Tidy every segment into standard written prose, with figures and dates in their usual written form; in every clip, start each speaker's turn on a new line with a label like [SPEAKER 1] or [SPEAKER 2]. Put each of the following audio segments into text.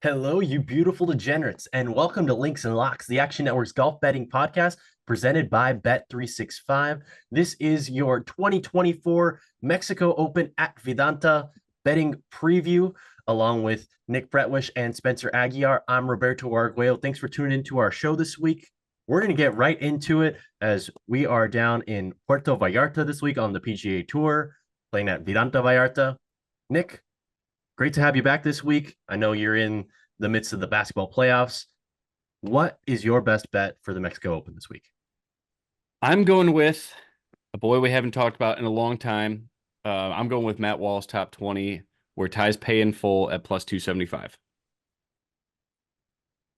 [SPEAKER 1] Hello, you beautiful degenerates, and welcome to Links and Locks, the Action Network's golf betting podcast presented by Bet365. This is your 2024 Mexico Open at Vidanta betting preview, along with Nick Bretwish and Spencer Aguiar. I'm Roberto Arguello. Thanks for tuning into our show this week. We're going to get right into it as we are down in Puerto Vallarta this week on the PGA Tour, playing at Vidanta Vallarta. Nick, great to have you back this week. I know you're in the midst of the basketball playoffs. What is your best bet for the Mexico Open this week?
[SPEAKER 2] I'm going with a boy we haven't talked about in a long time. I'm going with Matt Wallace top 20, where ties pay in full at plus 275.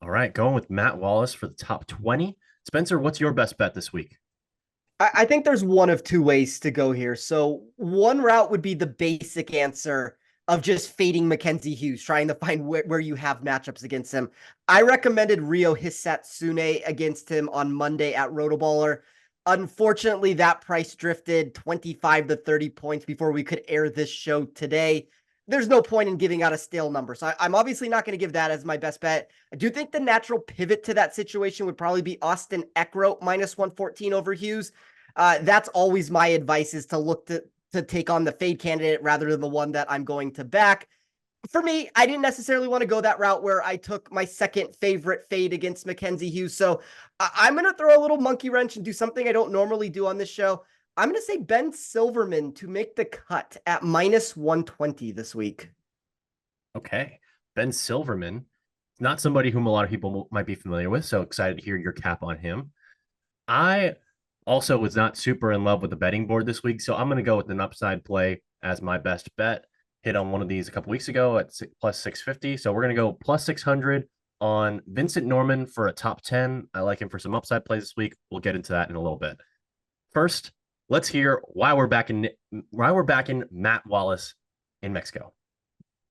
[SPEAKER 1] All right, going with Matt Wallace for the top 20. Spencer, what's your best bet this week?
[SPEAKER 3] I think there's one of two ways to go here. So one route would be the basic answer of just fading Mackenzie Hughes, trying to find where you have matchups against him. I recommended Ryo Hisatsune against him on Monday at Rotoballer. Unfortunately, that price drifted 25 to 30 points before we could air this show today. There's no point in giving out a stale number. So I'm obviously not going to give that as my best bet. I do think the natural pivot to that situation would probably be Austin Eckroat minus 114 over Hughes. That's always my advice, is to look to take on the fade candidate rather than the one that I'm going to back. For me, I didn't necessarily want to go that route where I took my second favorite fade against Mackenzie Hughes. So I'm going to throw a little monkey wrench and do something I don't normally do on this show. I'm going to say Ben Silverman to make the cut at minus 120 this week.
[SPEAKER 1] Okay, Ben Silverman, not somebody whom a lot of people might be familiar with, so excited to hear your cap on him. I also was not super in love with the betting board this week, so I'm going to go with an upside play as my best bet. Hit on one of these a couple weeks ago at plus 650, so we're going to go plus 600 on Vincent Norman for a top 10. I like him for some upside plays this week. We'll get into that in a little bit. First, let's hear why we're back in Matt Wallace in Mexico.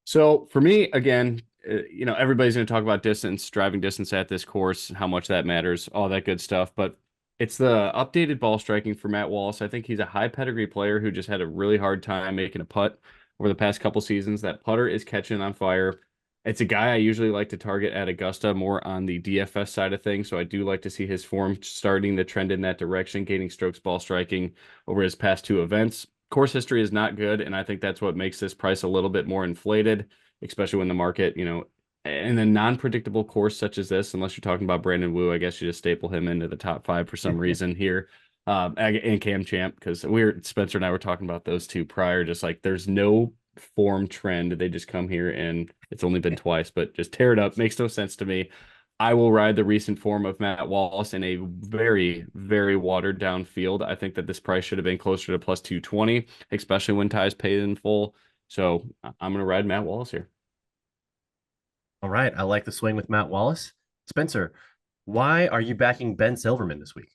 [SPEAKER 2] So for me, again, everybody's going to talk about distance, driving distance at this course, how much that matters, all that good stuff. But it's the updated ball striking for Matt Wallace. I think he's a high pedigree player who just had a really hard time making a putt over the past couple seasons. That putter is catching on fire. It's a guy I usually like to target at Augusta, more on the DFS side of things. So I do like to see his form starting to trend in that direction, gaining strokes ball striking over his past two events. Course history is not good, and I think that's what makes this price a little bit more inflated, especially when the market, in a non-predictable course such as this, unless you're talking about Brandon Wu, I guess you just staple him into the top 5 for some reason here. And Cam Champ, because Spencer and I were talking about those two prior, just like there's no form trend. They just come here and it's only been twice, but just tear it up. Makes no sense to me. I will ride the recent form of Matt Wallace in a very, very watered down field. I think that this price should have been closer to plus 220, especially when ties paid in full. So I'm going to ride Matt Wallace here.
[SPEAKER 1] All right, I like the swing with Matt Wallace. Spencer, why are you backing Ben Silverman this week?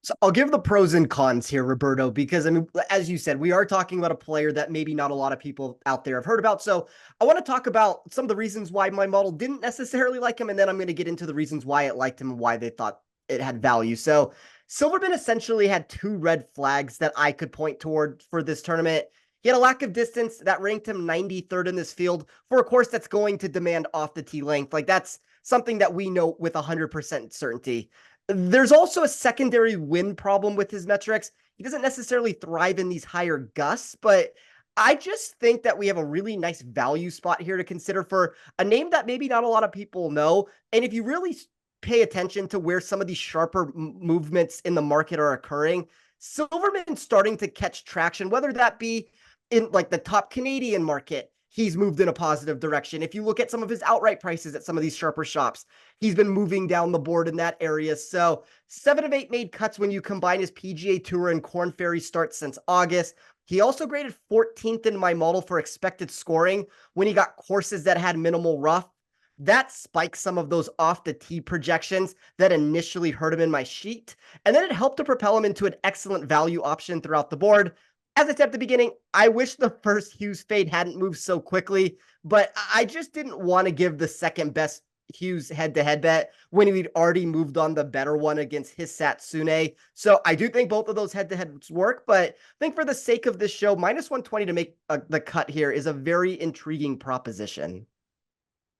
[SPEAKER 3] So I'll give the pros and cons here, Roberto, because I mean, as you said, we are talking about a player that maybe not a lot of people out there have heard about. So I want to talk about some of the reasons why my model didn't necessarily like him, and then I'm going to get into the reasons why it liked him and why they thought it had value. So Silverman essentially had two red flags that I could point toward for this tournament. He had a lack of distance that ranked him 93rd in this field for a course that's going to demand off the tee length. Like, that's something that we know with 100% certainty. There's also a secondary wind problem with his metrics. He doesn't necessarily thrive in these higher gusts, but I just think that we have a really nice value spot here to consider for a name that maybe not a lot of people know. And if you really pay attention to where some of these sharper movements in the market are occurring, Silverman's starting to catch traction, whether that be in like the top Canadian market. He's moved in a positive direction. If you look at some of his outright prices at some of these sharper shops, he's been moving down the board in that area. So 7 of 8 made cuts when you combine his PGA Tour and Korn Ferry starts since August. He also graded 14th in my model for expected scoring when he got courses that had minimal rough. That spiked some of those off the tee projections that initially hurt him in my sheet. And then it helped to propel him into an excellent value option throughout the board. As I said at the beginning, I wish the first Hughes fade hadn't moved so quickly, but I just didn't want to give the second best Hughes head-to-head bet when we'd already moved on the better one against Hisatsune. So I do think both of those head-to-heads work, but I think for the sake of this show, minus 120 to make the cut here is a very intriguing proposition.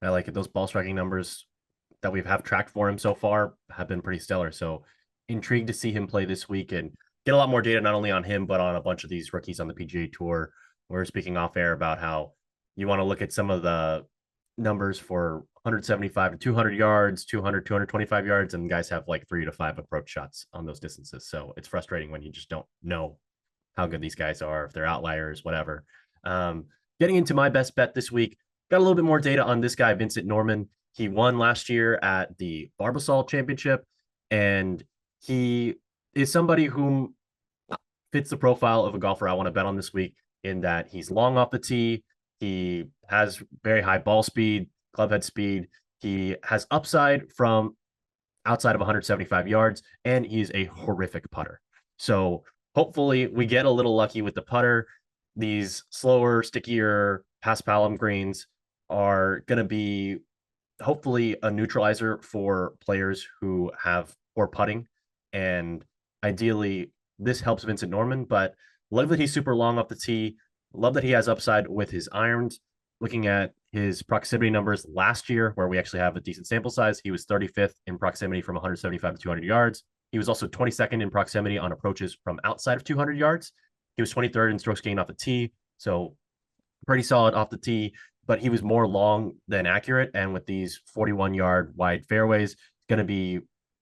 [SPEAKER 1] I like it. Those ball striking numbers that we've have tracked for him so far have been pretty stellar. So intrigued to see him play this week and get a lot more data, not only on him, but on a bunch of these rookies on the PGA Tour. We were speaking off air about how you want to look at some of the numbers for 175 to 200 yards, 200, 225 yards, and guys have like 3 to 5 approach shots on those distances. So it's frustrating when you just don't know how good these guys are, if they're outliers, whatever. Getting into my best bet this week, got a little bit more data on this guy, Vincent Norman. He won last year at the Barbasol Championship, and he is somebody whom fits the profile of a golfer I want to bet on this week, in that he's long off the tee. He has very high ball speed, clubhead speed. He has upside from outside of 175 yards, and he's a horrific putter. So hopefully we get a little lucky with the putter. These slower, stickier paspalum greens are going to be hopefully a neutralizer for players who have poor putting. And ideally, this helps Vincent Norman, but love that he's super long off the tee. Love that he has upside with his irons. Looking at his proximity numbers last year, where we actually have a decent sample size, he was 35th in proximity from 175 to 200 yards. He was also 22nd in proximity on approaches from outside of 200 yards. He was 23rd in strokes gained off the tee, so pretty solid off the tee, but he was more long than accurate. And with these 41-yard wide fairways, it's going to be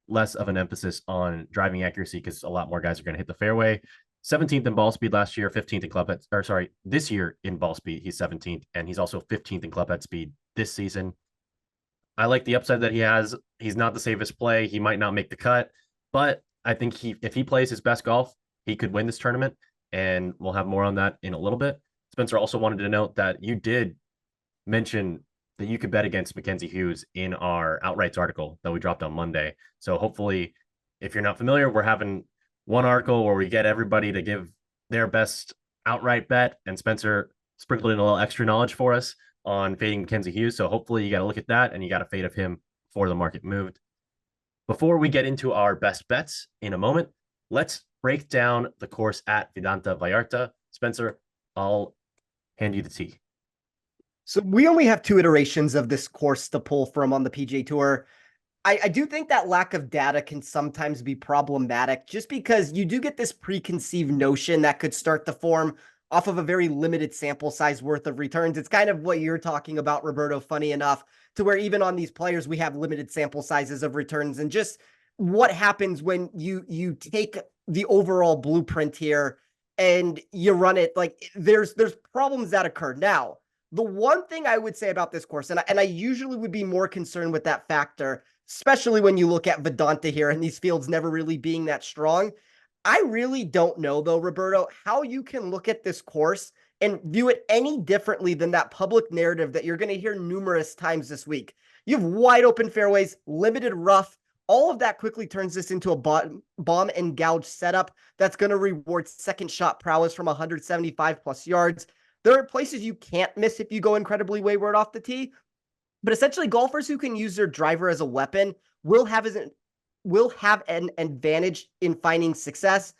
[SPEAKER 1] less of an emphasis on driving accuracy because a lot more guys are going to hit the fairway. 17th in ball speed last year, 15th in club head, or sorry, this year in ball speed, he's 17th, and he's also 15th in club head speed this season. I like the upside that he has. He's not the safest play. He might not make the cut, but I think if he plays his best golf, he could win this tournament, and we'll have more on that in a little bit. Spencer also wanted to note that you did mention that you could bet against Mackenzie Hughes in our outrights article that we dropped on Monday. So hopefully, if you're not familiar, we're having one article where we get everybody to give their best outright bet, and Spencer sprinkled in a little extra knowledge for us on fading Mackenzie Hughes. So hopefully you got to look at that and you got a fade of him before the market moved. Before we get into our best bets in a moment, let's break down the course at Vidanta Vallarta. Spencer, I'll hand you the tee.
[SPEAKER 3] So we only have 2 iterations of this course to pull from on the PGA Tour. I do think that lack of data can sometimes be problematic, just because you do get this preconceived notion that could start to form off of a very limited sample size worth of returns. It's kind of what you're talking about, Roberto, funny enough, to where even on these players, we have limited sample sizes of returns, and just what happens when you take the overall blueprint here and you run it. Like there's problems that occur. Now, the one thing I would say about this course, and I usually would be more concerned with that factor, especially when you look at Vedanta here and these fields never really being that strong. I really don't know, though, Roberto, how you can look at this course and view it any differently than that public narrative that you're going to hear numerous times this week. You have wide open fairways, limited rough. All of that quickly turns this into a bomb and gouge setup that's going to reward second shot prowess from 175 plus yards. There are places you can't miss if you go incredibly wayward off the tee, but essentially golfers who can use their driver as a weapon will have an advantage in finding success.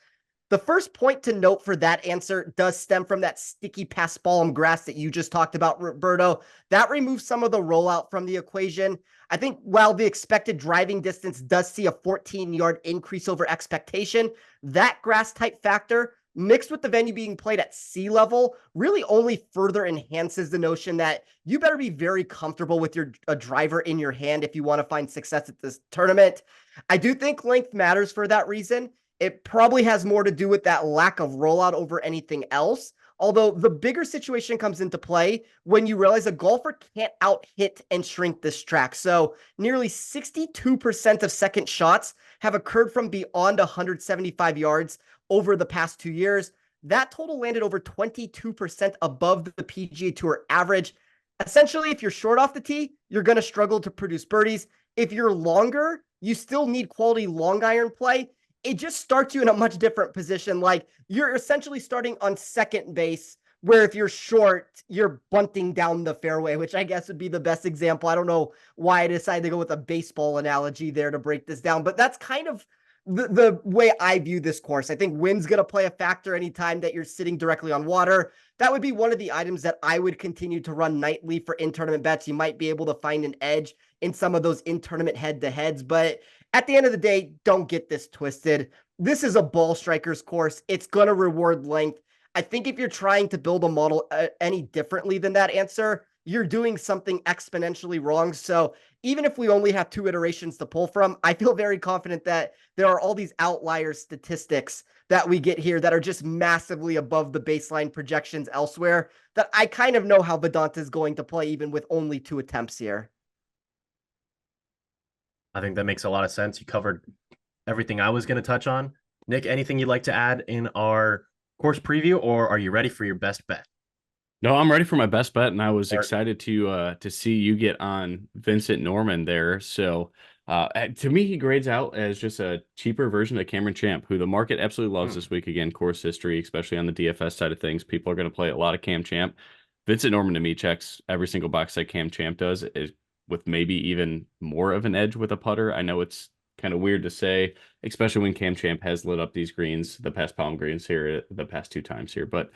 [SPEAKER 3] The first point to note for that answer does stem from that sticky paspalum grass that you just talked about, Roberto. That removes some of the rollout from the equation. I think while the expected driving distance does see a 14-yard increase over expectation, that grass type factor mixed with the venue being played at sea level really only further enhances the notion that you better be very comfortable with a driver in your hand if you want to find success at this tournament. I do think length matters for that reason. It probably has more to do with that lack of rollout over anything else. Although the bigger situation comes into play when you realize a golfer can't out-hit and shrink this track. So nearly 62% of second shots have occurred from beyond 175 yards over the past 2 years. That total landed over 22% above the PGA Tour average. Essentially, if you're short off the tee, you're going to struggle to produce birdies. If you're longer, you still need quality long iron play. It just starts you in a much different position. Like you're essentially starting on second base, where if you're short, you're bunting down the fairway, which I guess would be the best example. I don't know why I decided to go with a baseball analogy there to break this down, but that's kind of the way I view this course. I think wind's going to play a factor anytime that you're sitting directly on water. That would be one of the items that I would continue to run nightly for in-tournament bets. You might be able to find an edge in some of those in-tournament head-to-heads, but at the end of the day, don't get this twisted. This is a ball strikers course. It's going to reward length. I think if you're trying to build a model any differently than that answer, you're doing something exponentially wrong. So even if we only have 2 iterations to pull from, I feel very confident that there are all these outlier statistics that we get here that are just massively above the baseline projections elsewhere, that I kind of know how Vedanta is going to play even with only 2 attempts here.
[SPEAKER 1] I think that makes a lot of sense. You covered everything I was going to touch on. Nick, anything you'd like to add in our course preview, or are you ready for your best bet?
[SPEAKER 2] No, I'm ready for my best bet, and I was excited to see you get on Vincent Norman there. So to me, he grades out as just a cheaper version of Cameron Champ, who the market absolutely loves this week. Again, course history, especially on the DFS side of things, people are going to play a lot of Cam Champ. Vincent Norman to me checks every single box that Cam Champ does, with maybe even more of an edge with a putter. I know it's kind of weird to say, especially when Cam Champ has lit up these greens, the past palm greens here, the past 2 times here, but.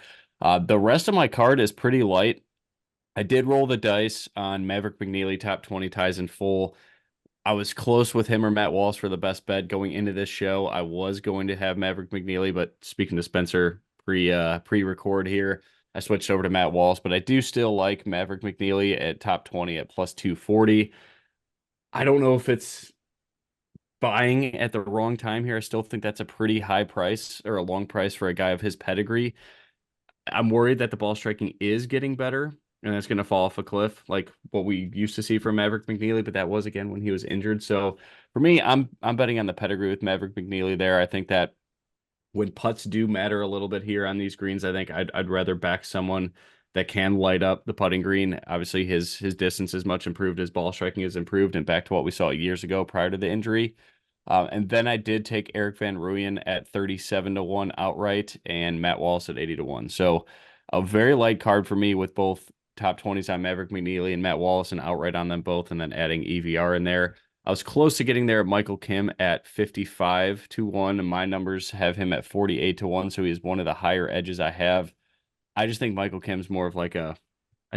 [SPEAKER 2] The rest of my card is pretty light. I did roll the dice on Maverick McNeely, top 20 ties in full. I was close with him or Matt Wallace for the best bet going into this show. I was going to have Maverick McNeely, but speaking to Spencer pre-record here, I switched over to Matt Wallace, but I do still like Maverick McNeely at top 20 at plus 240. I don't know if it's buying at the wrong time here. I still think that's a pretty high price or a long price for a guy of his pedigree. I'm worried that the ball striking is getting better and that's going to fall off a cliff like what we used to see from Maverick McNeely, but that was again when he was injured. So for me, I'm betting on the pedigree with Maverick McNeely there. I think that when putts do matter a little bit here on these greens, I think I'd rather back someone that can light up the putting green. Obviously, his distance is much improved, his ball striking is improved, and back to what we saw years ago prior to the injury. And then I did take Eric Van Rooyen at 37 to 1 outright and Matt Wallace at 80 to 1. So a very light card for me with both top 20s on Maverick McNeely and Matt Wallace and outright on them both, and then adding EVR in there. I was close to getting there at Michael Kim at 55 to 1, and my numbers have him at 48 to 1. So he's one of the higher edges I have. I just think Michael Kim's more of like a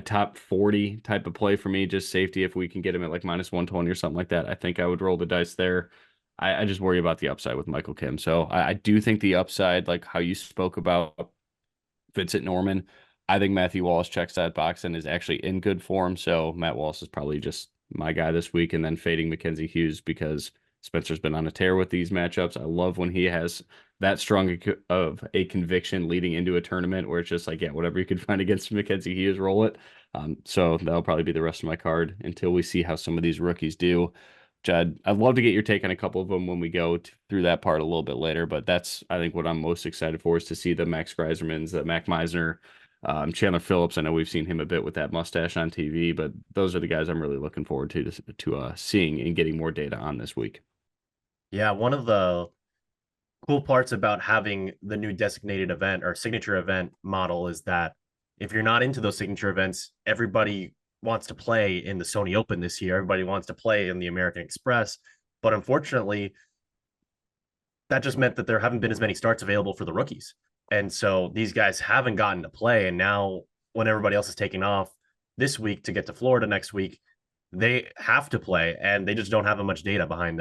[SPEAKER 2] top 40 type of play for me, just safety. If we can get him at like minus 120 or something like that, I think I would roll the dice there. I just worry about the upside with Michael Kim. So I do think the upside, like how you spoke about Vincent Norman, I think Matthew Wallace checks that box and is actually in good form. So Matt Wallace is probably just my guy this week, and then fading Mackenzie Hughes because Spencer's been on a tear with these matchups. I love when he has that strong of a conviction leading into a tournament where it's just like, yeah, whatever you can find against Mackenzie Hughes, roll it. So that'll probably be the rest of my card until we see how some of these rookies do. I'd love to get your take on a couple of them when we go through that part a little bit later, but that's, I think, what I'm most excited for is to see the Max Greisermans, the Mac Meisner, Chandler Phillips. I know we've seen him a bit with that mustache on TV, but those are the guys I'm really looking forward to seeing and getting more data on this week.
[SPEAKER 1] Yeah, one of the cool parts about having the new designated event or signature event model is that if you're not into those signature events, everybody wants to play in the Sony Open this year. Everybody wants to play in the American Express. But unfortunately, that just meant that there haven't been as many starts available for the rookies. And so these guys haven't gotten to play. And now when everybody else is taking off this week to get to Florida next week, they have to play, and they just don't have much data behind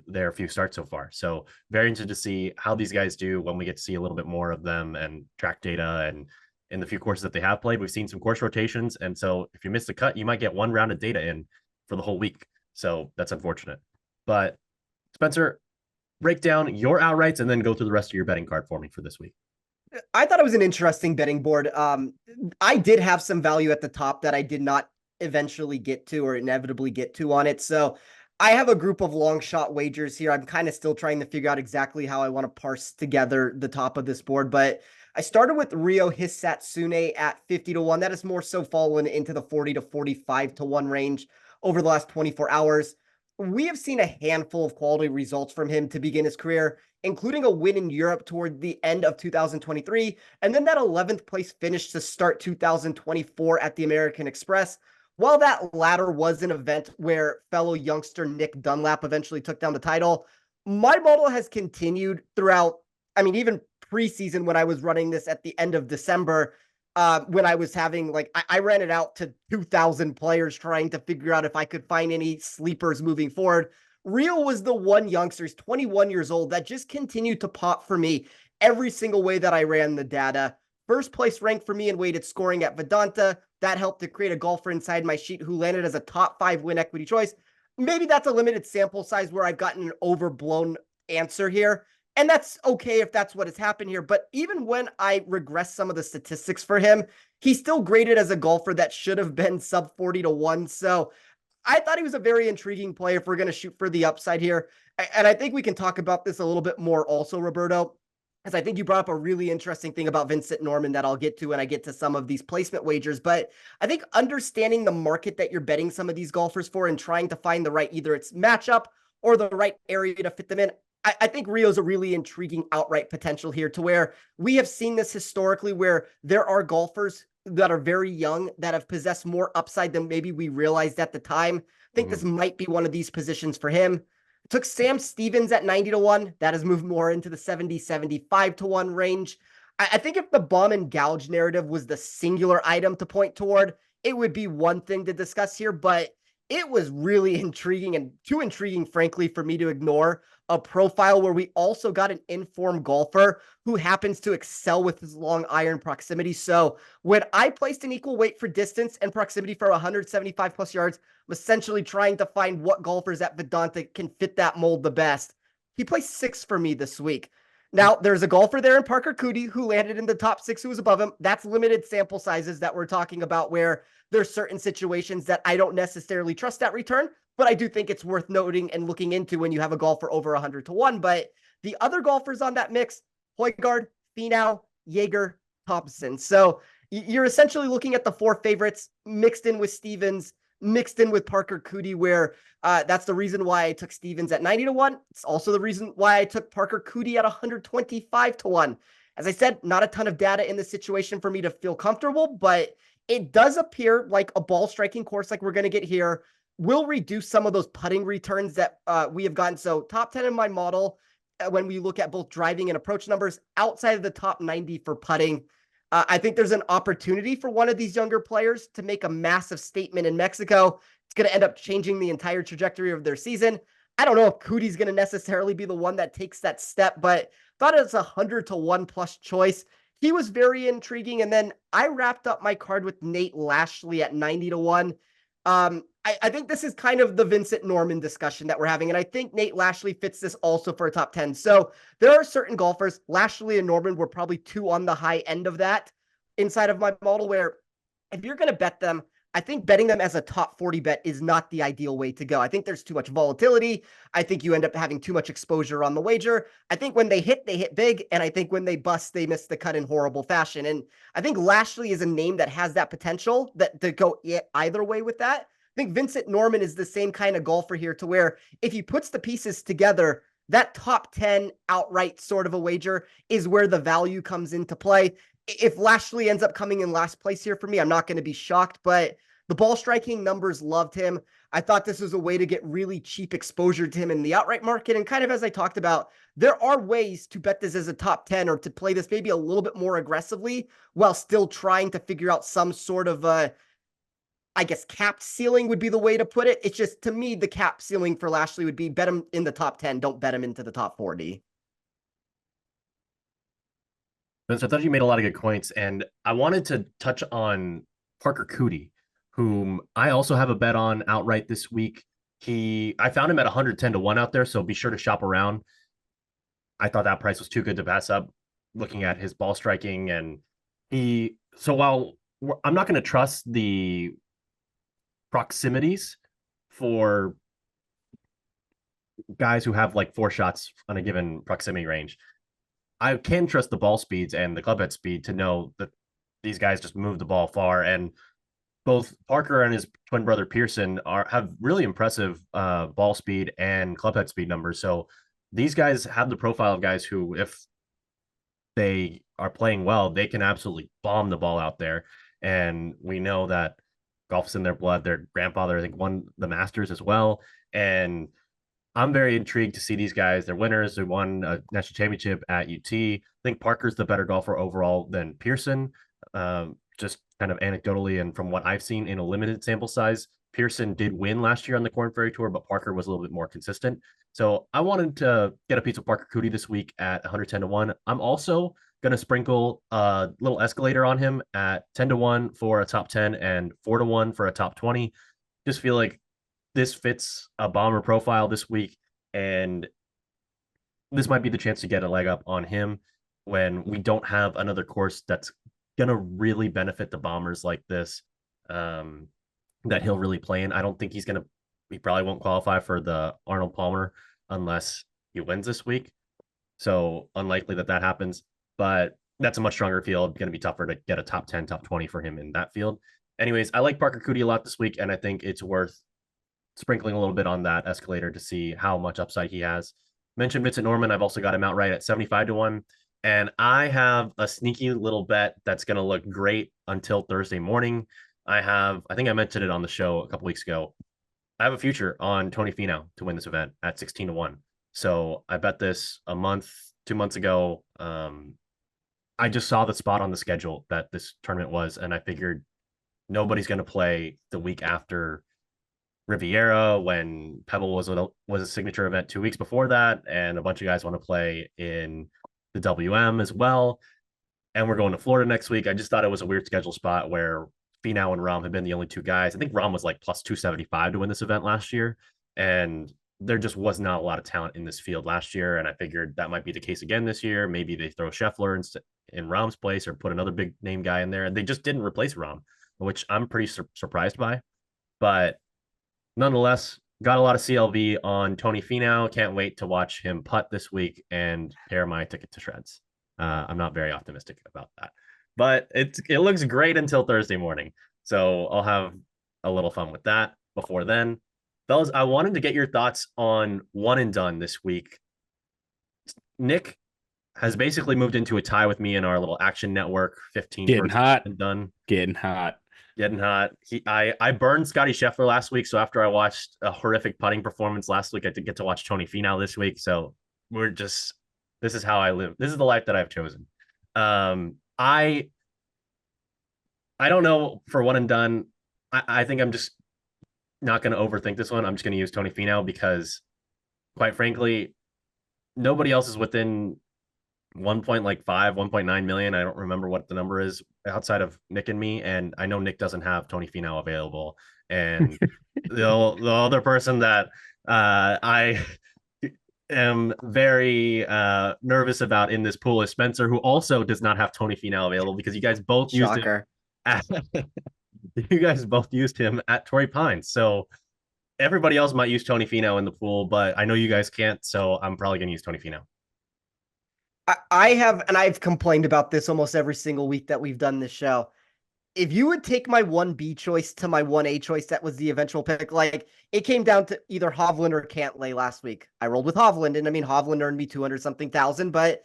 [SPEAKER 1] their few starts so far. So very interested to see how these guys do when we get to see a little bit more of them and track data. And in the few courses that they have played, we've seen some course rotations. And so if you miss the cut, you might get one round of data in for the whole week. So that's unfortunate. But Spencer, break down your outrights and then go through the rest of your betting card for me for this week.
[SPEAKER 3] I thought it was an interesting betting board. I did have some value at the top that I did not eventually get to or inevitably get to on it. So I have a group of long shot wagers here. I'm kind of still trying to figure out exactly how I want to parse together the top of this board, but I started with Rio Hisatsune at 50 to 1. That is more so fallen into the 40 to 45 to 1 range over the last 24 hours. We have seen a handful of quality results from him to begin his career, including a win in Europe toward the end of 2023, and then that 11th place finish to start 2024 at the American Express. while that latter was an event where fellow youngster Nick Dunlap eventually took down the title, my model has continued throughout, I mean, even preseason when I was running this at the end of December, when I was having I ran it out to 2,000 players trying to figure out if I could find any sleepers moving forward. Real was the one youngster, he's 21 years old, that just continued to pop for me every single way that I ran the data. First place rank for me in weighted scoring at Vedanta. That helped to create a golfer inside my sheet who landed as a top 5 win equity choice. Maybe that's a limited sample size where I've gotten an overblown answer here. And that's okay if that's what has happened here. But even when I regress some of the statistics for him, he's still graded as a golfer that should have been sub 40 to 1. So I thought he was a very intriguing player if we're going to shoot for the upside here. And I think we can talk about this a little bit more also, Roberto, because I think you brought up a really interesting thing about Vincent Norman that I'll get to when I get to some of these placement wagers. But I think understanding the market that you're betting some of these golfers for and trying to find the right, either it's matchup or the right area to fit them in, I think Rio's a really intriguing outright potential here, to where we have seen this historically where there are golfers that are very young that have possessed more upside than maybe we realized at the time. I think this might be one of these positions for him. Took Sam Stevens at 90 to 1. That has moved more into the 70, 75 to 1 range. I think if the bum and gouge narrative was the singular item to point toward, it would be one thing to discuss here, but it was really intriguing, and too intriguing, frankly, for me to ignore a profile where we also got an informed golfer who happens to excel with his long iron proximity. So when I placed an equal weight for distance and proximity for 175 plus yards, I'm essentially trying to find what golfers at Vedanta can fit that mold the best. He placed 6 for me this week. Now, there's a golfer there in Parker Cootie who landed in the top 6 who was above him. That's limited sample sizes that we're talking about, where there's certain situations that I don't necessarily trust that return, but I do think it's worth noting and looking into when you have a golfer over 100 to 1. But the other golfers on that mix, Højgaard, Finau, Jaeger, Thompson. So you're essentially looking at the 4 favorites mixed in with Stevens, mixed in with Parker Cootie, where that's the reason why I took Stevens at 90 to 1. It's also the reason why I took Parker Cootie at 125 to 1. As I said, not a ton of data in this situation for me to feel comfortable, but it does appear like a ball striking course like we're going to get here will reduce some of those putting returns that we have gotten. So top 10 in my model, when we look at both driving and approach numbers, outside of the top 90 for putting, I think there's an opportunity for one of these younger players to make a massive statement in Mexico. It's going to end up changing the entire trajectory of their season. I don't know if Cootie's going to necessarily be the one that takes that step, but thought it's 100 to 1 plus choice. He was very intriguing. And then I wrapped up my card with Nate Lashley at 90 to 1. I think this is kind of the Vincent Norman discussion that we're having. And I think Nate Lashley fits this also for a top 10. So there are certain golfers, Lashley and Norman were probably 2 on the high end of that inside of my model, where if you're going to bet them, I think betting them as a top 40 bet is not the ideal way to go. I think there's too much volatility. I think you end up having too much exposure on the wager. I think when they hit big. And I think when they bust, they miss the cut in horrible fashion. And I think Lashley is a name that has that potential that to go either way with that. I think Vincent Norman is the same kind of golfer here, to where if he puts the pieces together, that top 10 outright sort of a wager is where the value comes into play. If Lashley ends up coming in last place here for me, I'm not going to be shocked, but the ball striking numbers loved him. I thought this was a way to get really cheap exposure to him in the outright market. And kind of as I talked about, there are ways to bet this as a top 10 or to play this maybe a little bit more aggressively while still trying to figure out some sort of I guess capped ceiling would be the way to put it. It's just, to me, the cap ceiling for Lashley would be bet him in the top 10. Don't bet him into the top 40.
[SPEAKER 1] Vince, I thought you made a lot of good points, and I wanted to touch on Parker Cootie, whom I also have a bet on outright this week. I found him at 110 to 1 out there, so be sure to shop around. I thought that price was too good to pass up, looking at his ball striking, and while I'm not going to trust the proximities for guys who have like 4 shots on a given proximity range, I can trust the ball speeds and the club head speed to know that these guys just move the ball far. And both Parker and his twin brother Pearson have really impressive ball speed and club head speed numbers. So these guys have the profile of guys who, if they are playing well, they can absolutely bomb the ball out there. And we know that golf's in their blood. Their grandfather, I think, won the Masters as well. And I'm very intrigued to see these guys. They're winners. They won a national championship at UT. I think Parker's the better golfer overall than Pearson. Just kind of anecdotally and from what I've seen in a limited sample size, Pearson did win last year on the Corn Ferry Tour, but Parker was a little bit more consistent. So I wanted to get a piece of Parker Cootie this week at 110-1. I'm also going to sprinkle a little escalator on him at 10-1 for a top 10 and 4-1 for a top 20. Just feel like this fits a bomber profile this week, and this might be the chance to get a leg up on him when we don't have another course that's going to really benefit the bombers like this, that he'll really play in. I don't think he probably won't qualify for the Arnold Palmer unless he wins this week. So unlikely that happens, but that's a much stronger field. Going to be tougher to get a top 10, top 20 for him in that field. Anyways, I like Parker Cootie a lot this week, and I think it's worth sprinkling a little bit on that escalator to see how much upside he has. Mentioned Vincent Norman. I've also got him outright at 75-1. And I have a sneaky little bet that's going to look great until Thursday morning. I think I mentioned it on the show a couple weeks ago. I have a future on Tony Finau to win this event at 16-1. So I bet this a month, 2 months ago. I just saw the spot on the schedule that this tournament was, and I figured nobody's going to play the week after Riviera when Pebble was a signature event 2 weeks before that, and a bunch of guys want to play in the WM as well. And we're going to Florida next week. I just thought it was a weird schedule spot where Finau and Rahm have been the only two guys. I think Rahm was like plus 275 to win this event last year, and there just was not a lot of talent in this field last year. And I figured that might be the case again this year. Maybe they throw Scheffler in Rahm's place or put another big name guy in there, and they just didn't replace Rahm, which I'm pretty surprised by. But nonetheless, got a lot of CLV on Tony Finau. Can't wait to watch him putt this week and tear my ticket to shreds. I'm not very optimistic about that, but it looks great until Thursday morning. So I'll have a little fun with that before then. Fellas, I wanted to get your thoughts on one and done this week. Nick has basically moved into a tie with me in our little action network. 15
[SPEAKER 2] Getting hot
[SPEAKER 1] and done.
[SPEAKER 2] Getting hot.
[SPEAKER 1] I burned Scotty Scheffler last week, so after I watched a horrific putting performance last week, I did get to watch Tony Finau this week. So this is how I live. This is the life that I've chosen. I don't know for one and done. I think I'm just not going to overthink this one. I'm just going to use Tony Finau because, quite frankly, nobody else is within 1.9 million. I don't remember what the number is outside of Nick and me. And I know Nick doesn't have Tony Finau available. And the other person that I am very nervous about in this pool is Spencer, who also does not have Tony Finau available because you guys both used him. You guys both used him at Torrey Pines. So everybody else might use Tony Finau in the pool, but I know you guys can't. So I'm probably going to use Tony Finau.
[SPEAKER 3] I've complained about this almost every single week that we've done this show. If you would take my 1B choice to my 1A choice, that was the eventual pick. Like, it came down to either Hovland or Cantlay last week. I rolled with Hovland, and I mean, Hovland earned me 200-something thousand, but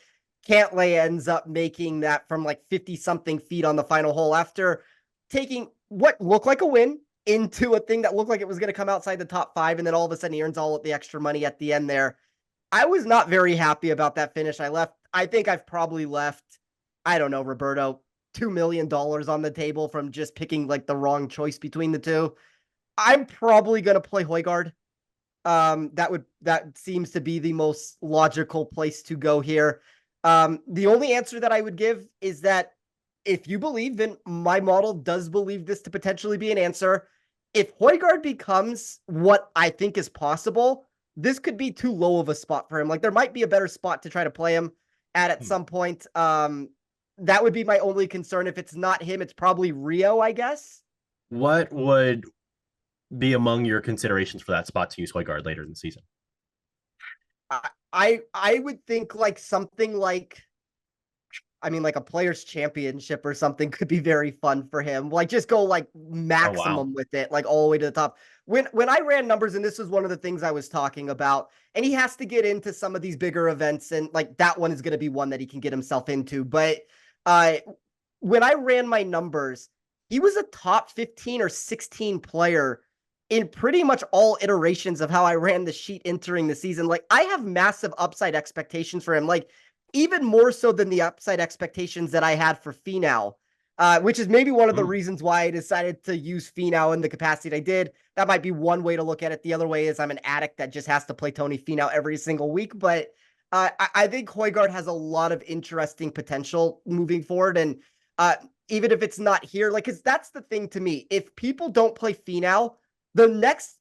[SPEAKER 3] Cantlay ends up making that from like 50-something feet on the final hole after taking what looked like a win into a thing that looked like it was going to come outside the top 5, and then all of a sudden he earns all of the extra money at the end there. I was not very happy about that finish. I think I've probably left, I don't know, Roberto, $2 million on the table from just picking like the wrong choice between the two. I'm probably going to play Højgaard. That seems to be the most logical place to go here. The only answer that I would give is that if you believe, then my model does believe this to potentially be an answer. If Højgaard becomes what I think is possible, this could be too low of a spot for him. Like, there might be a better spot to try to play him at some point. That would be my only concern. If it's not him, it's probably Rio, I guess.
[SPEAKER 1] What would be among your considerations for that spot to use Højgaard later in the season?
[SPEAKER 3] I would think like something like, I mean, like a players championship or something could be very fun for him. Like, just go like maximum with it, like all the way to the top. When I ran numbers, and this is one of the things I was talking about, and he has to get into some of these bigger events, and like that one is going to be one that he can get himself into. But when I ran my numbers, he was a top 15 or 16 player in pretty much all iterations of how I ran the sheet entering the season. Like, I have massive upside expectations for him, like even more so than the upside expectations that I had for Finau, which is maybe one of the reasons why I decided to use Finau in the capacity I did. That might be one way to look at it. The other way is I'm an addict that just has to play Tony Finau every single week. But I think Højgaard has a lot of interesting potential moving forward. And even if it's not here, like, because that's the thing to me. If people don't play Finau, the next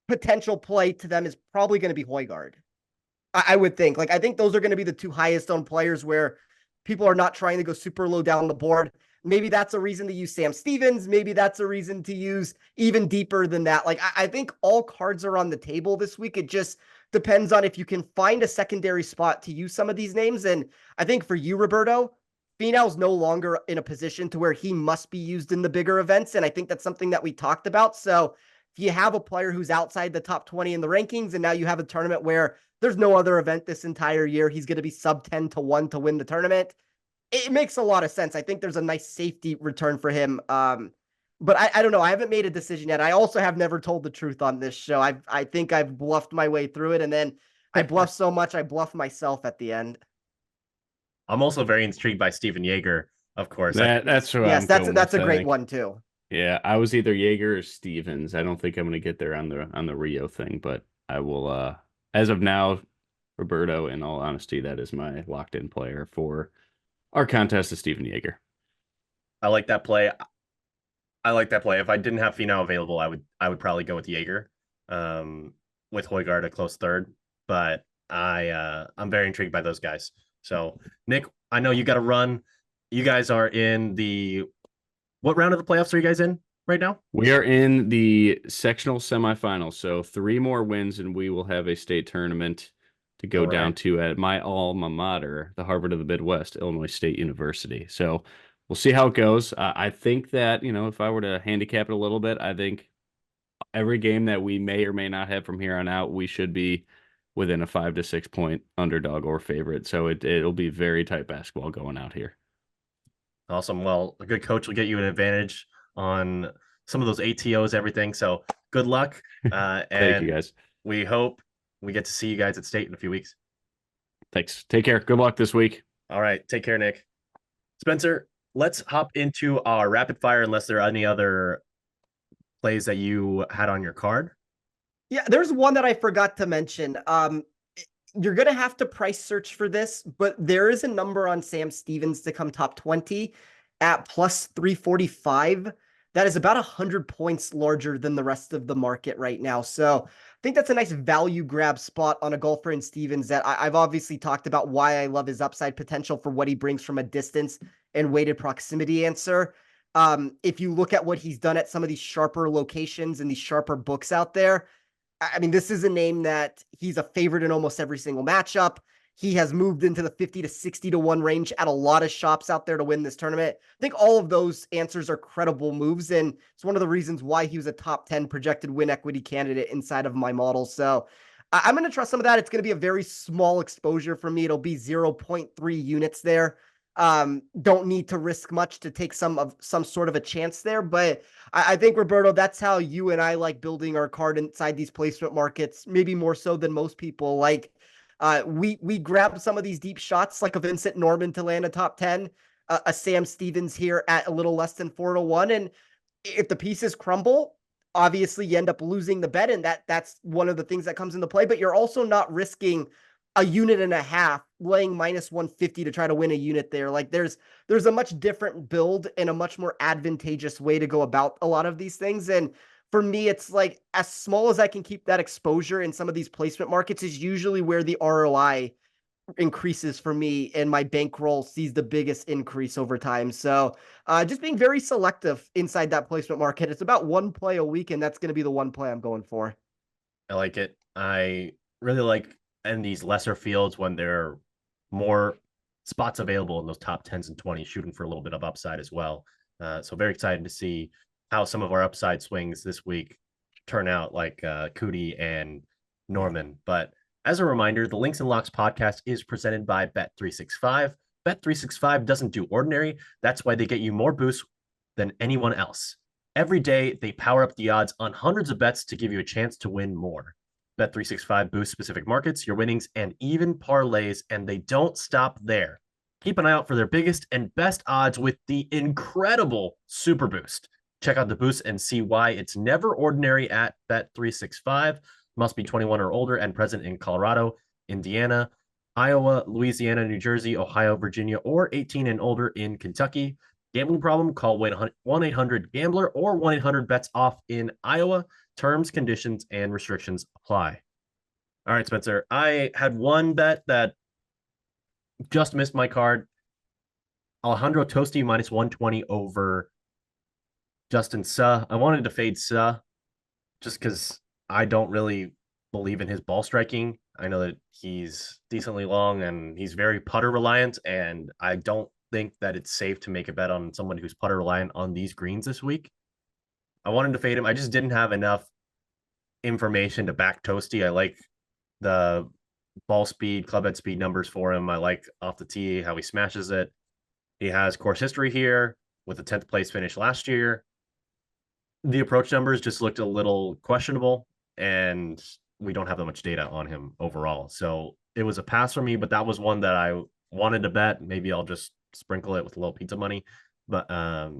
[SPEAKER 3] potential play to them is probably going to be Højgaard. I would think. Like, I think those are going to be the two highest owned players where people are not trying to go super low down the board. Maybe that's a reason to use Sam Stevens. Maybe that's a reason to use even deeper than that. Like, I think all cards are on the table this week. It just depends on if you can find a secondary spot to use some of these names. And I think for you, Roberto, Finau's no longer in a position to where he must be used in the bigger events. And I think that's something that we talked about. So if you have a player who's outside the top 20 in the rankings, and now you have a tournament where there's no other event this entire year, he's going to be sub 10 to 1 to win the tournament. It makes a lot of sense. I think there's a nice safety return for him. But I don't know. I haven't made a decision yet. I also have never told the truth on this show. I think I've bluffed my way through it. And then I bluff so much, I bluff myself at the end.
[SPEAKER 1] I'm also very intrigued by Steven Yeager, of course.
[SPEAKER 2] That's who
[SPEAKER 3] yes,
[SPEAKER 2] I'm
[SPEAKER 3] that's
[SPEAKER 2] going
[SPEAKER 3] that's
[SPEAKER 2] with,
[SPEAKER 3] a great one too.
[SPEAKER 2] Yeah, I was either Yeager or Stevens. I don't think I'm going to get there on the Rio thing, but I will. As of now, Roberto. In all honesty, that is my locked-in player for our contest is Steven Yeager.
[SPEAKER 1] I like that play. If I didn't have Finau available, I would probably go with Yeager, with Højgaard a close third. But I'm very intrigued by those guys. So, Nick, I know you got to run. You guys are in what round of the playoffs are you guys in right now?
[SPEAKER 2] We are in the sectional semifinals. So 3 more wins and we will have a state tournament to go down to at my alma mater, the Harvard of the Midwest, Illinois State University. So we'll see how it goes. I think that, if I were to handicap it a little bit, I think every game that we may or may not have from here on out, we should be within a 5 to 6 point underdog or favorite. So it'll be very tight basketball going out here.
[SPEAKER 1] Awesome. Well, a good coach will get you an advantage on some of those ATOs, everything. So good luck. And
[SPEAKER 2] thank you, guys.
[SPEAKER 1] We hope we get to see you guys at state in a few weeks.
[SPEAKER 2] Thanks. Take care. Good luck this week.
[SPEAKER 1] All right. Take care, Nick. Spencer, let's hop into our rapid fire unless there are any other plays that you had on your card.
[SPEAKER 3] Yeah, there's one that I forgot to mention. You're going to have to price search for this, but there is a number on Sam Stevens to come top 20 at plus 345. That is about 100 points larger than the rest of the market right now. So I think that's a nice value grab spot on a golfer in Stevens that I've obviously talked about why I love his upside potential for what he brings from a distance and weighted proximity answer. If you look at what he's done at some of these sharper locations and these sharper books out there, I mean, this is a name that he's a favorite in almost every single matchup. He has moved into the 50 to 60 to 1 range at a lot of shops out there to win this tournament. I think all of those answers are credible moves, and it's one of the reasons why he was a top 10 projected win equity candidate inside of my model. So I'm going to trust some of that. It's going to be a very small exposure for me. It'll be 0.3 units there. Don't need to risk much to take some sort of a chance there, but I think, Roberto, that's how you and I like building our card inside these placement markets, maybe more so than most people. Like, we grab some of these deep shots, like a Vincent Norman to land a top 10, a Sam Stevens here at a little less than 4 to 1. And if the pieces crumble, obviously you end up losing the bet. And that's one of the things that comes into play, but you're also not risking a unit and a half laying minus 150 to try to win a unit there. Like, there's a much different build and a much more advantageous way to go about a lot of these things. And for me, it's like as small as I can keep that exposure in some of these placement markets is usually where the ROI increases for me and my bankroll sees the biggest increase over time. So just being very selective inside that placement market. It's about one play a week, and that's going to be the one play I'm going for.
[SPEAKER 1] I like it. I really like in these lesser fields when there are more spots available in those top 10s and 20s, shooting for a little bit of upside as well. So very excited to see how some of our upside swings this week turn out, like Cootie and Norman. But as a reminder, the Links and Locks podcast is presented by Bet365. Bet365 doesn't do ordinary. That's why they get you more boosts than anyone else. Every day, they power up the odds on hundreds of bets to give you a chance to win more. Bet365 boosts specific markets, your winnings, and even parlays, and they don't stop there. Keep an eye out for their biggest and best odds with the incredible Super Boost. Check out the boost and see why it's never ordinary at Bet365. Must be 21 or older and present in Colorado, Indiana, Iowa, Louisiana, New Jersey, Ohio, Virginia, or 18 and older in Kentucky. Gambling problem? Call 1-800-GAMBLER or 1-800-BETS-OFF in Iowa. Terms, conditions, and restrictions apply. All right, Spencer. I had one bet that just missed my card. Alejandro Tosti minus 120 over Justin Suh. I wanted to fade Suh just because I don't really believe in his ball striking. I know that he's decently long and he's very putter reliant, and I don't think that it's safe to make a bet on someone who's putter reliant on these greens this week. I wanted to fade him. I just didn't have enough information to back Toasty. I like the ball speed, club head speed numbers for him. I like off the tee how he smashes it. He has course history here with a 10th place finish last year. The approach numbers just looked a little questionable, and we don't have that much data on him overall. So it was a pass for me, but that was one that I wanted to bet. Maybe I'll just sprinkle it with a little pizza money, but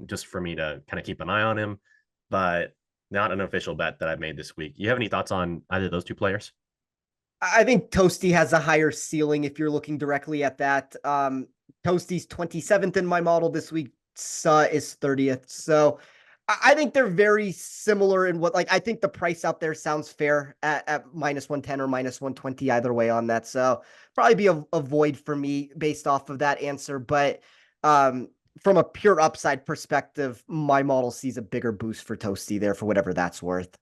[SPEAKER 1] just for me to kind of keep an eye on him, but not an official bet that I've made this week. You have any thoughts on either of those two players?
[SPEAKER 3] I think Toasty has a higher ceiling if you're looking directly at that. Toasty's 27th in my model this week. Suh is 30th. So I think they're very similar in what, like, I think the price out there sounds fair at minus 110 or minus 120 either way on that. So probably be a void for me based off of that answer. But from a pure upside perspective, my model sees a bigger boost for Toasty there for whatever that's worth.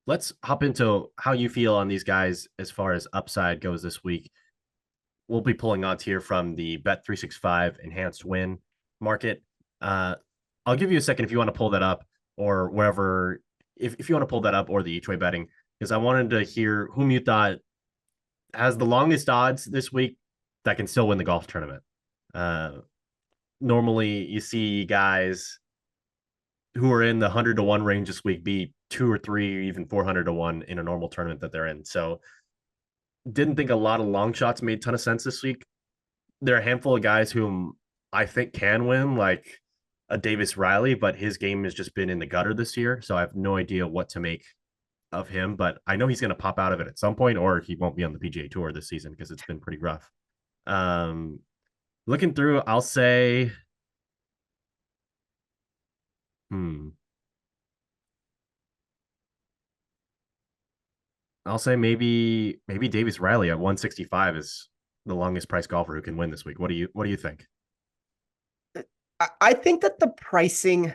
[SPEAKER 1] Let's hop into how you feel on these guys as far as upside goes this week. We'll be pulling odds here from the Bet365 enhanced win market. I'll give you a second if you want to pull that up, or wherever, if you want to pull that up, or the each way betting, because I wanted to hear whom you thought has the longest odds this week that can still win the golf tournament. Normally you see guys who are in the 100-1 range this week be 2 or 3 or even 400-1 in a normal tournament that they're in. So didn't think a lot of long shots made a ton of sense this week. There are a handful of guys whom I think can win, like a Davis Riley, but his game has just been in the gutter this year. So I have no idea what to make of him, but I know he's going to pop out of it at some point, or he won't be on the PGA Tour this season because it's been pretty rough. Looking through, I'll say, maybe Davis Riley at 165 is the longest price golfer who can win this week. What do you think?
[SPEAKER 3] I think that the pricing,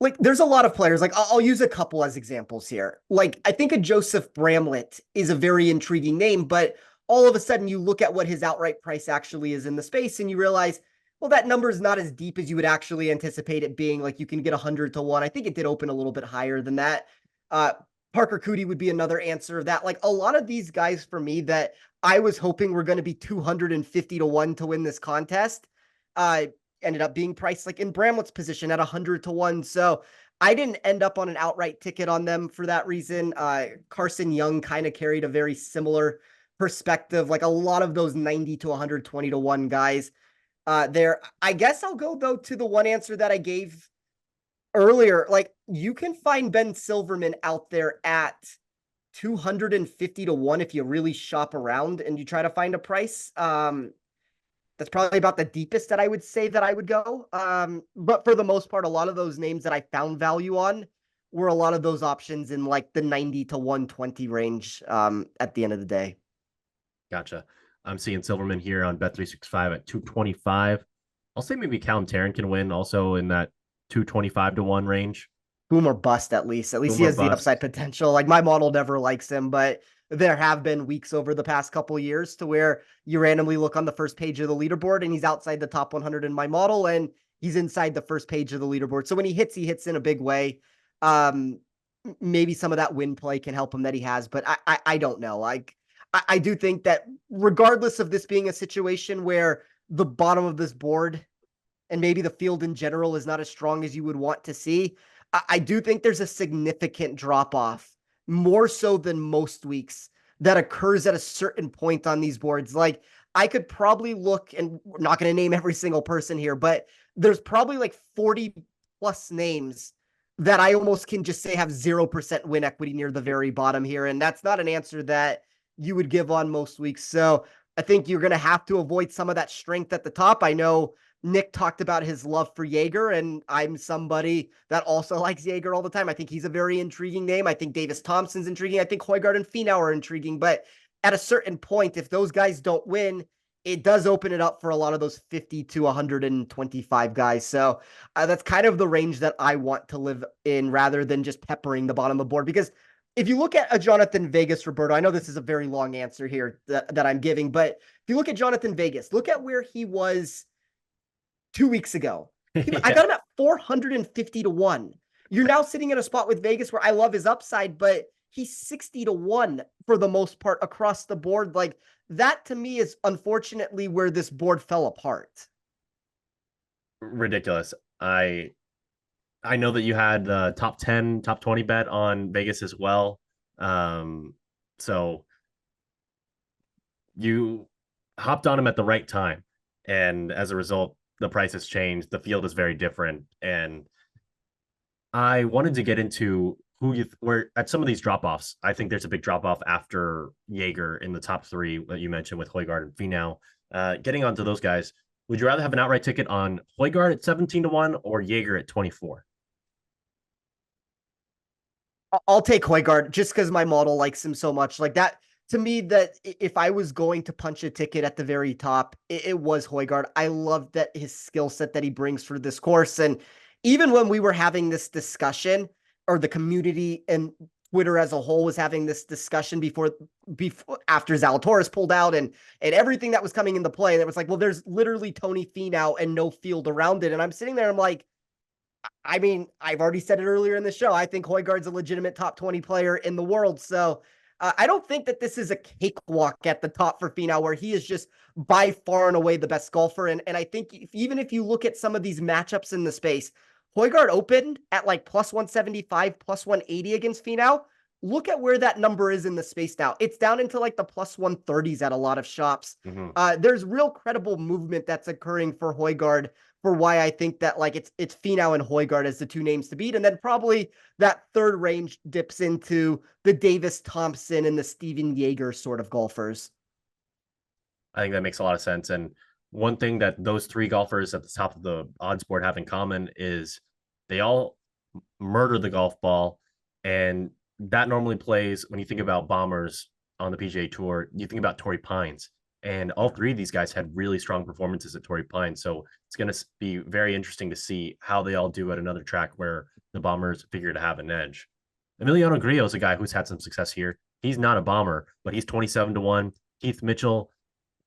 [SPEAKER 3] like, there's a lot of players. Like, I'll use a couple as examples here. Like, I think a Joseph Bramlett is a very intriguing name, but all of a sudden you look at what his outright price actually is in the space and you realize, well, that number is not as deep as you would actually anticipate it being. Like, you can get 100-1. I think it did open a little bit higher than that. Parker Cootie would be another answer of that. Like, a lot of these guys for me that I was hoping were going to be 250-1 to win this contest, ended up being priced like in Bramlett's position at 100-1. So I didn't end up on an outright ticket on them for that reason. Carson Young kind of carried a very similar perspective. Like, a lot of those 90-120-1 guys there. I guess I'll go though to the one answer that I gave earlier. Like, you can find Ben Silverman out there at 250-1 if you really shop around and you try to find a price. That's probably about the deepest that I would say that I would go. But for the most part, a lot of those names that I found value on were a lot of those options in like the 90-120 range at the end of the day.
[SPEAKER 1] Gotcha. I'm seeing Silverman here on Bet365 at 225. I'll say maybe Callum Tarrant can win also in that 225-1 range.
[SPEAKER 3] Boom or bust, at least. At least he has the upside potential. Like, my model never likes him, but there have been weeks over the past couple years to where you randomly look on the first page of the leaderboard and he's outside the top 100 in my model and he's inside the first page of the leaderboard. So when he hits in a big way. Maybe some of that win play can help him that he has, but I don't know. Like, I do think that regardless of this being a situation where the bottom of this board and maybe the field in general is not as strong as you would want to see, I do think there's a significant drop off, more so than most weeks, that occurs at a certain point on these boards. Like, I could probably look, and we're not going to name every single person here, but there's probably like 40 plus names that I almost can just say have 0% win equity near the very bottom here. And that's not an answer that you would give on most weeks. So I think you're going to have to avoid some of that strength at the top. I know Nick talked about his love for Jaeger, and I'm somebody that also likes Jaeger all the time. I think he's a very intriguing name. I think Davis Thompson's intriguing. I think Højgaard and Finau are intriguing. But at a certain point, if those guys don't win, it does open it up for a lot of those 50 to 125 guys. So that's kind of the range that I want to live in, rather than just peppering the bottom of the board. Because if you look at a Jonathan Vegas, Roberto, I know this is a very long answer here that I'm giving, but if you look at Jonathan Vegas, look at where he was 2 weeks ago.
[SPEAKER 1] Yeah.
[SPEAKER 3] I got him at 450 to 1. You're now sitting in a spot with Vegas where I love his upside, but he's 60 to 1 for the most part across the board. Like, that to me is unfortunately where this board fell apart.
[SPEAKER 1] Ridiculous. I know that you had the top 10, top 20 bet on Vegas as well. So you hopped on him at the right time. And as a result, the price has changed. The field is very different. And I wanted to get into where at some of these drop-offs. I think there's a big drop-off after Jaeger in the top 3 that you mentioned with Højgaard and Finau. Getting onto those guys, would you rather have an outright ticket on Højgaard at 17 to 1 or Jaeger at 24?
[SPEAKER 3] I'll take Højgaard just because my model likes him so much. Like, that to me, that if I was going to punch a ticket at the very top, it was Højgaard. I love that his skill set that he brings for this course. And even when we were having this discussion, or the community and Twitter as a whole was having this discussion before after Zalatoris pulled out and everything that was coming into play, and it was like, well, there's literally Tony Finau and no field around it. And I'm sitting there, I'm like, I mean, I've already said it earlier in the show. I think Højgaard's a legitimate top 20 player in the world. So I don't think that this is a cakewalk at the top for Finau, where he is just by far and away the best golfer. And I think even if you look at some of these matchups in the space, Højgaard opened at like plus 175, plus 180 against Finau. Look at where that number is in the space now. It's down into like the plus 130s at a lot of shops. There's real credible movement that's occurring for Højgaard, for why I think that like it's Finau and Højgaard as the 2 names to beat. And then probably that third range dips into the Davis Thompson and the Steven Jaeger sort of golfers.
[SPEAKER 1] I think that makes a lot of sense. And one thing that those 3 golfers at the top of the odds board have in common is they all murder the golf ball. And that normally plays, when you think about bombers on the PGA Tour, you think about Torrey Pines. And all 3 of these guys had really strong performances at Torrey Pines. So it's going to be very interesting to see how they all do at another track where the bombers figure to have an edge. Emiliano Grillo is a guy who's had some success here. He's not a bomber, but he's 27 to 1. Keith Mitchell,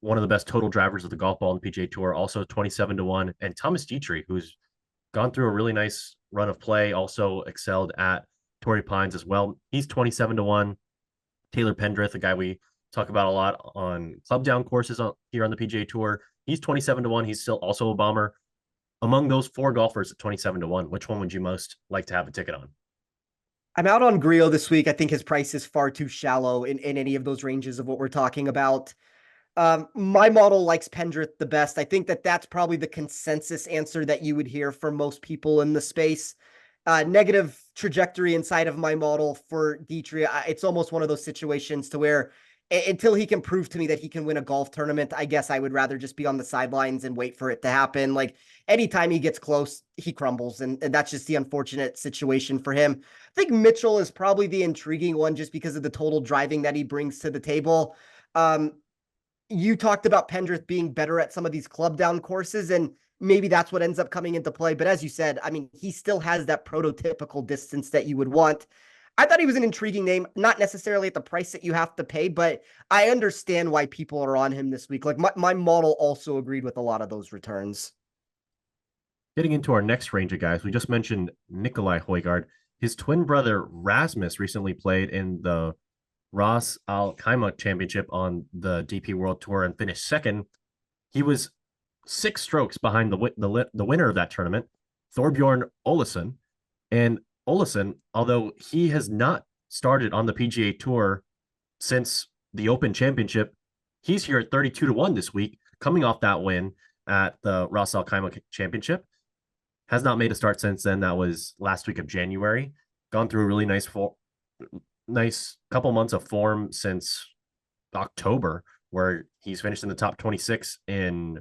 [SPEAKER 1] one of the best total drivers of the golf ball on the PGA Tour, also 27 to 1. And Thomas Dietrich, who's gone through a really nice run of play, also excelled at Torrey Pines as well. He's 27 to 1. Taylor Pendrith, a guy we talk about a lot on club down courses here on the PGA Tour, he's 27 to 1. He's still also a bomber. Among those 4 golfers at 27 to 1, which one would you most like to have a ticket on?
[SPEAKER 3] I'm out on Grillo this week. I think his price is far too shallow in any of those ranges of what we're talking about. My model likes Pendrith the best. I think that that's probably the consensus answer that you would hear from most people in the space. Negative trajectory inside of my model for Dietrich. It's almost one of those situations to where until he can prove to me that he can win a golf tournament, I guess I would rather just be on the sidelines and wait for it to happen. Like, anytime he gets close, he crumbles. And that's just the unfortunate situation for him. I think Mitchell is probably the intriguing one just because of the total driving that he brings to the table. You talked about Pendrith being better at some of these club down courses, and maybe that's what ends up coming into play. But as you said, I mean, he still has that prototypical distance that you would want. I thought he was an intriguing name, not necessarily at the price that you have to pay, but I understand why people are on him this week. Like, my model also agreed with a lot of those returns.
[SPEAKER 1] Getting into our next range of guys, we just mentioned Nikolai Højgaard. His twin brother Rasmus recently played in the Ras Al Khaimah Championship on the DP World Tour and finished second. He was 6 strokes behind the winner of that tournament, Thorbjorn Olesen. And Olesen, although he has not started on the PGA Tour since the Open Championship, he's here at 32-1 this week, coming off that win at the Ras Al Khaimah Championship. Has not made a start since then. That was last week of January. Gone through a really nice couple months of form since October, where he's finished in the top 26 in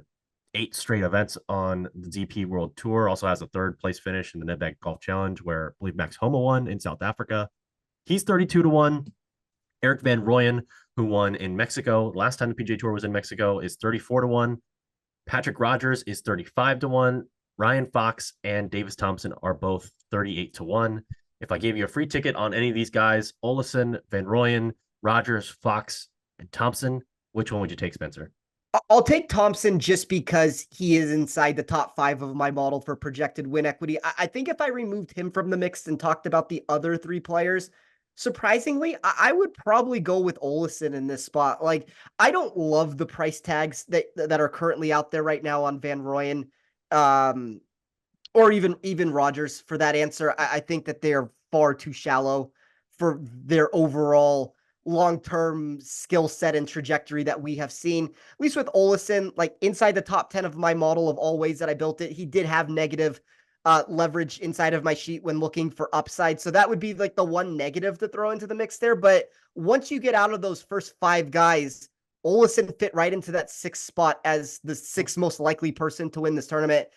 [SPEAKER 1] 8 straight events on the DP World Tour. Also has a 3rd place finish in the Nedbank Golf Challenge, where I believe Max Homa won in South Africa. He's 32-1. Eric Van Rooyen, who won in Mexico last time the PGA Tour was in Mexico, is 34-1. Patrick Rogers is 35-1. Ryan Fox and Davis Thompson are both 38-1. If I gave you a free ticket on any of these guys, Olesen, Van Rooyen, Rogers, Fox, and Thompson, which one would you take, Spencer?
[SPEAKER 3] I'll take Thompson just because he is inside the top 5 of my model for projected win equity. I think if I removed him from the mix and talked about the other 3 players, surprisingly, I would probably go with Olesen in this spot. Like, I don't love the price tags that are currently out there right now on Van Rooyen, or even Rogers for that answer. I think that they're far too shallow for their overall long-term skill set and trajectory that we have seen. At least with Olesen, like inside the top 10 of my model of all ways that I built it, he did have negative leverage inside of my sheet when looking for upside. So that would be like the one negative to throw into the mix there. But once you get out of those first 5 guys, Olesen fit right into that 6th spot as the 6th most likely person to win this tournament.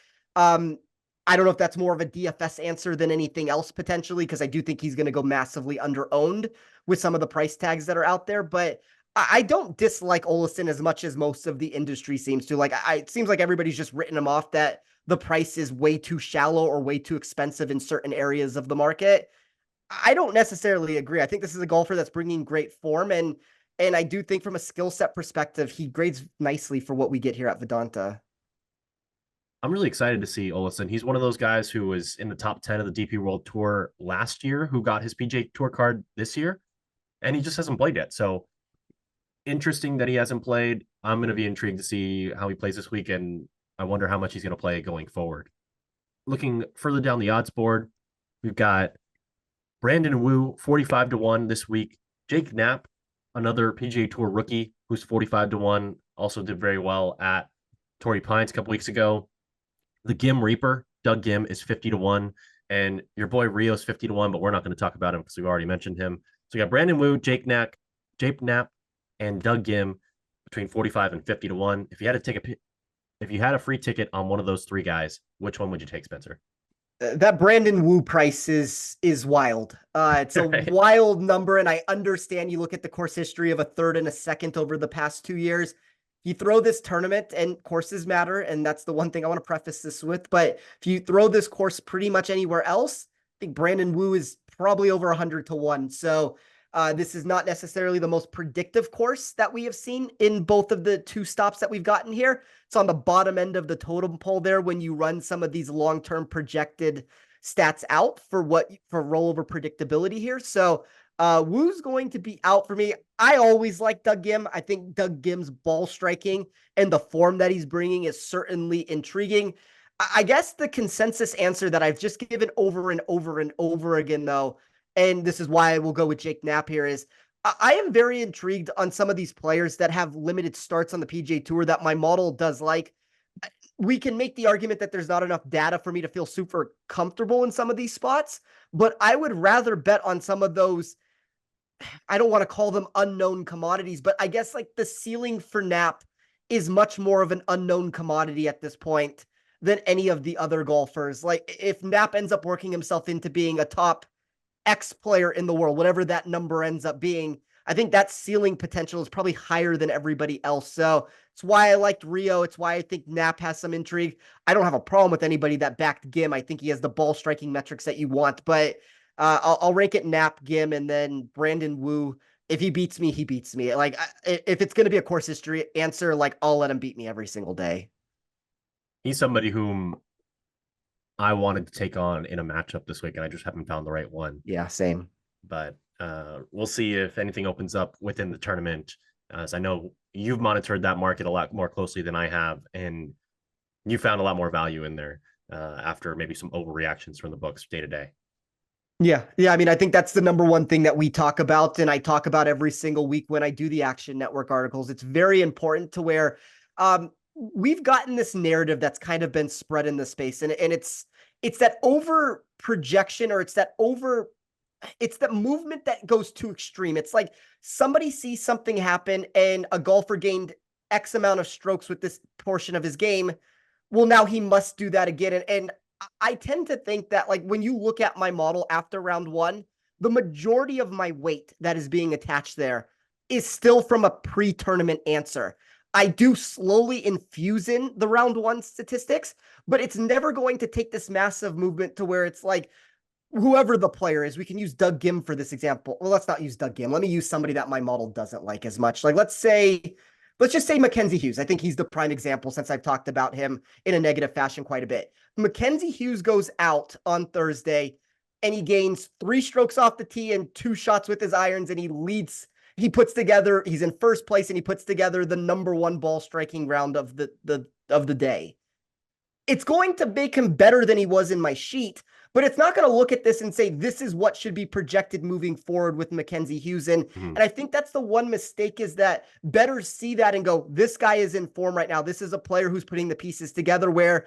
[SPEAKER 3] I don't know if that's more of a DFS answer than anything else potentially, because I do think he's going to go massively under-owned with some of the price tags that are out there. But I don't dislike Olesen as much as most of the industry seems to. Like, it seems like everybody's just written him off that the price is way too shallow or way too expensive in certain areas of the market. I don't necessarily agree. I think this is a golfer that's bringing great form, and I do think from a skill set perspective, he grades nicely for what we get here at Vedanta.
[SPEAKER 1] I'm really excited to see Olesen. He's one of those guys who was in the top 10 of the DP World Tour last year, who got his PGA Tour card this year, and he just hasn't played yet. So interesting that he hasn't played. I'm going to be intrigued to see how he plays this week, and I wonder how much he's going to play going forward. Looking further down the odds board, we've got Brandon Wu, 45-1 this week. Jake Knapp, another PGA Tour rookie, who's 45-1, also did very well at Torrey Pines a couple weeks ago. The Gim Reaper, Doug Gim, is 50-1, and your boy Rio's 50-1, but we're not going to talk about him because we've already mentioned him. So you got Brandon Wu, Jake Knapp, and Doug Gim between 45 and 50-1. If you had a free ticket on one of those 3 guys, which one would you take, Spencer?
[SPEAKER 3] That Brandon Wu price is wild. It's a wild number, and I understand you look at the course history of a 3rd and a 2nd over the past 2 years. You throw this tournament, and courses matter, and that's the one thing I want to preface this with. But if you throw this course pretty much anywhere else, I think Brandon Wu is probably over 100-1. So this is not necessarily the most predictive course that we have seen in both of the 2 stops that we've gotten here. It's on the bottom end of the totem pole there when you run some of these long-term projected stats out for rollover predictability here. So Wu's going to be out for me. I always like Doug Gim. I think Doug Gim's ball striking and the form that he's bringing is certainly intriguing. I guess the consensus answer that I've just given over and over and over again, though, and this is why I will go with Jake Knapp here, is I am very intrigued on some of these players that have limited starts on the PGA Tour that my model does like. We can make the argument that there's not enough data for me to feel super comfortable in some of these spots, but I would rather bet on some of those. I don't want to call them unknown commodities, but I guess like the ceiling for Knapp is much more of an unknown commodity at this point than any of the other golfers. Like, if Knapp ends up working himself into being a top X player in the world, whatever that number ends up being, I think that ceiling potential is probably higher than everybody else. So it's why I liked Rio. It's why I think Knapp has some intrigue. I don't have a problem with anybody that backed Gim. I think he has the ball striking metrics that you want, but I'll rank it Knapp, Gim, and then Brandon Wu. If he beats me, he beats me. Like, if it's going to be a course history answer, like, I'll let him beat me every single day.
[SPEAKER 1] He's somebody whom I wanted to take on in a matchup this week, and I just haven't found the right one.
[SPEAKER 3] Yeah, same.
[SPEAKER 1] But we'll see if anything opens up within the tournament, as I know you've monitored that market a lot more closely than I have. And You found a lot more value in there after maybe some overreactions from the books day to day.
[SPEAKER 3] Yeah. Yeah. I mean, I think that's the number one thing that we talk about, and I talk about every single week when I do the Action Network articles. It's very important to where we've gotten this narrative that's kind of been spread in the space, and it's that over projection, or it's that movement that goes too extreme. It's like somebody sees something happen and a golfer gained X amount of strokes with this portion of his game. Well, now he must do that again. And I tend to think that, like, when you look at my model after round one, the majority of my weight that is being attached there is still from a pre-tournament answer. I do slowly infuse in the round one statistics, but it's never going to take this massive movement to where it's like, whoever the player is, we can use Doug Gim for this example. Well, let's not use Doug Gim. Let me use somebody that my model doesn't like as much. Like, let's just say Mackenzie Hughes. I think he's the prime example, since I've talked about him in a negative fashion quite a bit. Mackenzie Hughes goes out on Thursday and he gains 3 strokes off the tee and 2 shots with his irons, and he's in first place, and he puts together the number 1 ball striking round of the day. It's going to make him better than he was in my sheet, but it's not going to look at this and say, this is what should be projected moving forward with Mackenzie Hughes. And I think that's the one mistake, is that bettors see that and go, this guy is in form right now. This is a player who's putting the pieces together, where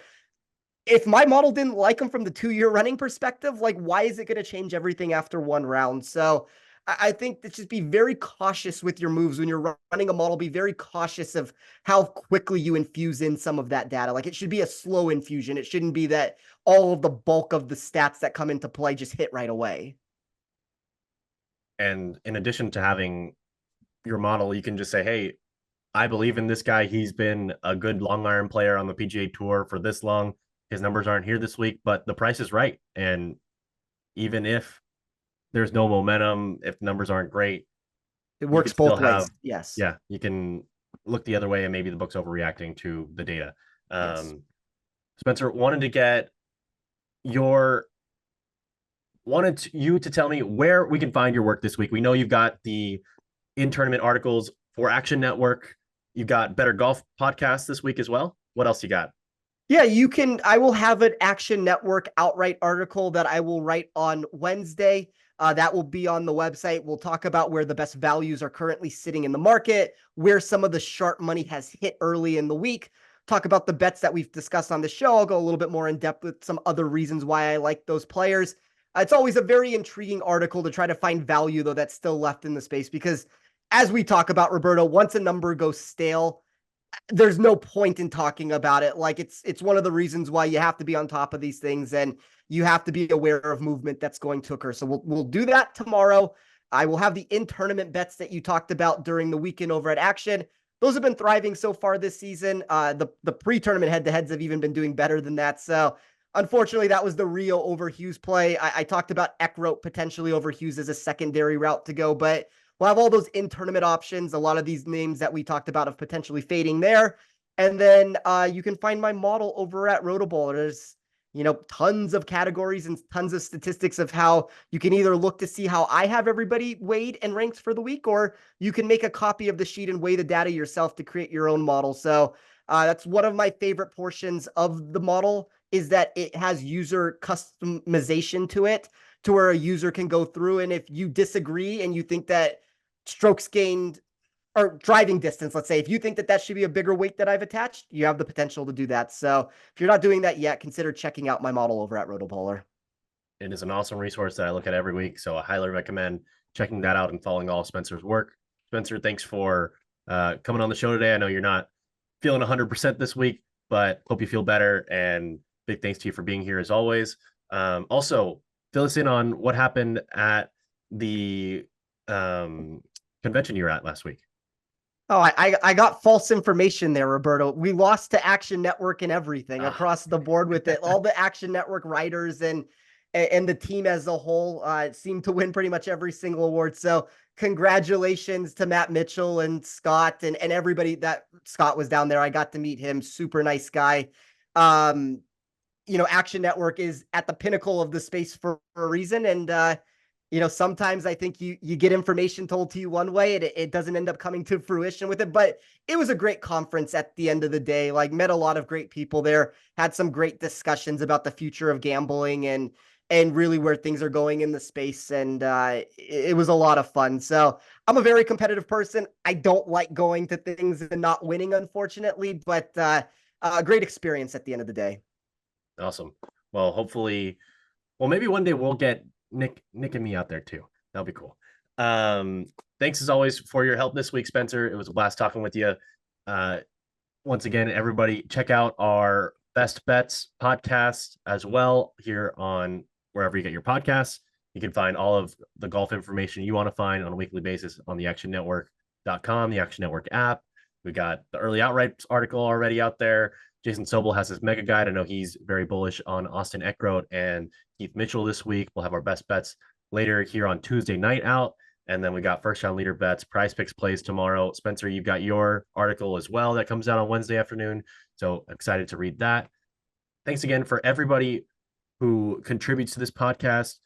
[SPEAKER 3] if my model didn't like him from the 2-year running perspective, like, why is it going to change everything after 1 round? So I think that just be very cautious with your moves when you're running a model. Be very cautious of how quickly you infuse in some of that data. Like, it should be a slow infusion. It shouldn't be that all of the bulk of the stats that come into play just hit right away.
[SPEAKER 1] And in addition to having your model, you can just say, hey, I believe in this guy. He's been a good long iron player on the PGA Tour for this long. His numbers aren't here this week, but the price is right. And even if there's no momentum, if numbers aren't great,
[SPEAKER 3] it works both ways. Yes.
[SPEAKER 1] Yeah, you can look the other way, and maybe the book's overreacting to the data.
[SPEAKER 3] Yes.
[SPEAKER 1] Spencer, wanted you to tell me where we can find your work this week. We know you've got the in-tournament articles for Action Network. You've got Better Golf podcast this week as well. What else you got?
[SPEAKER 3] Yeah, I will have an Action Network outright article that I will write on Wednesday. That will be on the website. We'll talk about where the best values are currently sitting in the market, where some of the sharp money has hit early in the week, talk about the bets that we've discussed on the show. I'll go a little bit more in depth with some other reasons why I like those players. It's always a very intriguing article to try to find value, though, that's still left in the space, because as we talk about, Roberto, once a number goes stale, there's no point in talking about it. Like, it's one of the reasons why you have to be on top of these things, and you have to be aware of movement that's going to occur. So we'll do that tomorrow. I will have the in-tournament bets that you talked about during the weekend over at Action. Those have been thriving so far this season. The pre-tournament head-to-heads have even been doing better than that. So unfortunately, that was the Rio over Hughes play. I talked about Eckroat potentially over Hughes as a secondary route to go, but we'll have all those in-tournament options. A lot of these names that we talked about of potentially fading there. And then you can find my model over at Rotoballer. There's, tons of categories and tons of statistics of how you can either look to see how I have everybody weighed and ranked for the week, or you can make a copy of the sheet and weigh the data yourself to create your own model. So that's one of my favorite portions of the model, is that it has user customization to it, to where a user can go through, and if you disagree and you think that strokes gained or driving distance, let's say, if you think that that should be a bigger weight that I've attached, you have the potential to do that. So if you're not doing that yet, consider checking out my model over at Rotoballer.
[SPEAKER 1] It is an awesome resource that I look at every week, so I highly recommend checking that out and following all of Spencer's work. Spencer, thanks for coming on the show today. I know you're not feeling 100% this week, but hope you feel better, and big thanks to you for being here as always. Also, fill us in on what happened at the convention you were at last week.
[SPEAKER 3] Oh, I got false information there, Roberto. We lost to Action Network and everything across the board with it. All the Action Network writers and the team as a whole seemed to win pretty much every single award. So congratulations to Matt Mitchell and Scott and everybody. That Scott was down there. I got to meet him. Super nice guy. Action Network is at the pinnacle of the space for a reason. And sometimes I think you get information told to you one way and it doesn't end up coming to fruition with it. But it was a great conference at the end of the day. Like, met a lot of great people there, had some great discussions about the future of gambling and really where things are going in the space. And it was a lot of fun. So I'm a very competitive person. I don't like going to things and not winning, unfortunately, but a great experience at the end of the day.
[SPEAKER 1] Awesome. Well, hopefully, maybe one day we'll get Nick and me out there too. That'll be cool. Thanks as always for your help this week, Spencer. It was a blast talking with you. Once again, everybody check out our Best Bets podcast as well here on wherever you get your podcasts. You can find all of the golf information you want to find on a weekly basis on the actionnetwork.com, the Action Network app. We got the early outright article already out there. Jason Sobel has his mega guide. I know he's very bullish on Austin Eckroat and Keith Mitchell this week. We'll have our best bets later here on Tuesday night out. And then we got first round leader bets, Prize Picks plays tomorrow. Spencer, you've got your article as well that comes out on Wednesday afternoon. So excited to read that. Thanks again for everybody who contributes to this podcast.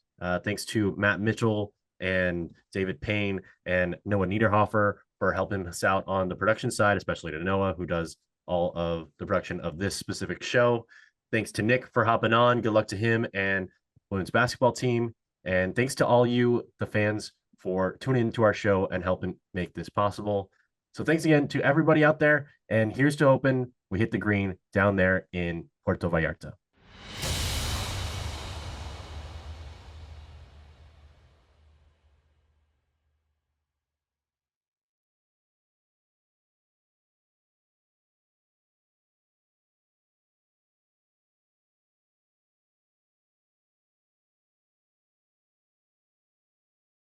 [SPEAKER 1] Thanks to Matt Mitchell and David Payne and Noah Niederhofer for helping us out on the production side, especially to Noah, who does all of the production of this specific show. Thanks to Nick for hopping on. Good luck to him and women's basketball team. And thanks to all you, the fans, for tuning into our show and helping make this possible. So thanks again to everybody out there. And here's to hoping we hit the green down there in Puerto Vallarta.